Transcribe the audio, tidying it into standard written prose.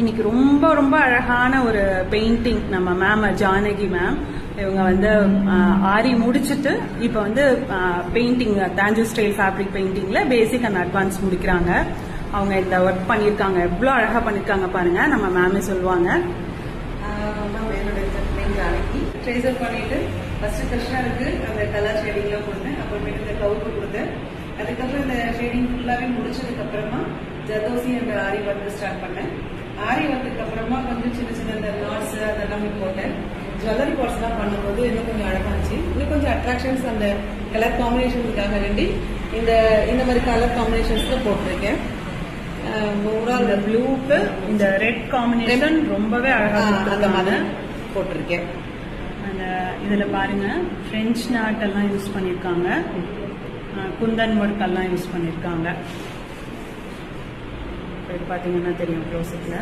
இன்னைக்கு ரொம்ப ரொம்ப அழகான ஒரு பெயிண்டிங் நம்ம மேம் ஜானகி மேம் இவங்க வந்து ஆரி முடிச்சுட்டு இப்போ வந்து பெயிண்டிங் தாஞ்சூர் ஸ்டைல் ஃபேப்ரிக் பெயிண்டிங்ல பேசிக் அண்ட் அட்வான்ஸ் முடிக்கிறாங்க. அவங்க இந்த ஒர்க் பண்ணியிருக்காங்க, எவ்வளோ அழகா பண்ணியிருக்காங்க பாருங்க. நம்ம மேமே சொல்லுவாங்க. ஜானகி ட்ரேசர் பண்ணிட்டு ஃபர்ஸ்ட் கிருஷ்ணருக்கு அந்த கலர் ஷேடிங்லாம் கொடுத்தேன், அப்புறமேட்டு இந்த கவுக்கு கொடுத்தேன். அதுக்கப்புறம் இந்த ஷேடிங் ஃபுல்லாவே முடிச்சதுக்கு அப்புறமா ஜர்தோசி அந்த ஆரி ஒர்க் ஸ்டார்ட் பண்ணேன். ஆரி ஒர்க்கு அப்புறமா கொஞ்சம் சின்ன சின்ன இந்த நாட்ஸ் அதெல்லாமே போட்டேன். ஜுவல்லரி பாட்ஸ் எல்லாம் பண்ணும்போது இன்னும் கொஞ்சம் அழகா இருந்துச்சு. இன்னும் கொஞ்சம் அட்ராக்ஷன்ஸ் அந்த கலர் காம்பினேஷனுக்காக வேண்டி இந்த மாதிரி கலர் காம்பினேஷன்ஸ்ல போட்டிருக்கேன். இந்த ப்ளூக்கு இந்த ரெட் காம்பினேஷன் ரொம்பவே அழகா அந்த மாதிரி போட்டிருக்கேன். அந்த இதுல பாருங்க பிரெஞ்சு நாட் எல்லாம் யூஸ் பண்ணிருக்காங்க, குந்தன் ஒர்க் எல்லாம் யூஸ் பண்ணிருக்காங்க. பாத்தீங்கன்னா தெரியும் க்ளோஸ்அப்ல.